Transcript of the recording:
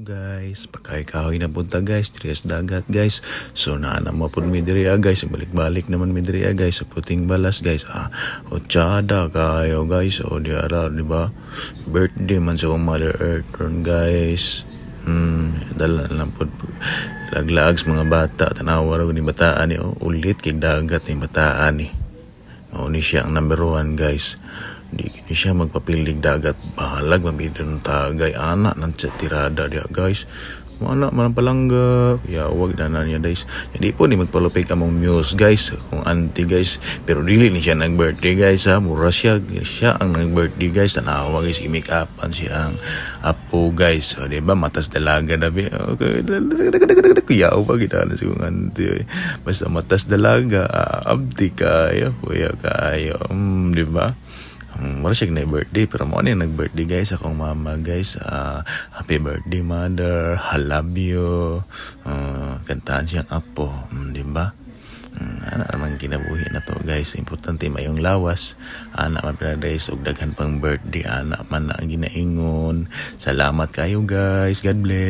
guys, pakay-kahoy na punta guys, Trias dagat guys. So naana mo pud mi diri guys, balik-balik naman mi diri guys sa puting balas guys. Ochada kayo guys, o di ara di ba? Birthday man sa Mother Earth guys. Dala lang pud laglags mga bata, tanawa ra ni bataan ni ulit kay dagat ni bataan ni. Ni siya ang number 1 guys. Di kini siya magpapilig dagat, bahalag mamidon tagay anak ng tirada dia guys. Anak man palangga, ya wag na niya guys. Hindi po ni magpalupay ka mong muse guys, kung auntie guys. Pero dili ni siya nag-birthday guys ha, mura siya ang nag-birthday guys. Tanawa guys, i-make upan siya ang apo guys. So, diba matas dalaga na bi. Okay, kuya wag ita na si kung auntie. Basta matas dalaga, abdi kayo, kuya kayo. Diba? Wala siya na-birthday, pero mo na nag-birthday guys, akong mama guys. Happy birthday mother, I love you. Kantaan siyang apo, diba? Anak naman kinabuhi na to guys. Importante mayong lawas. Anak man pinadays og daghan pang birthday. Anak man na ang ginaingon. Salamat kayo guys, God bless.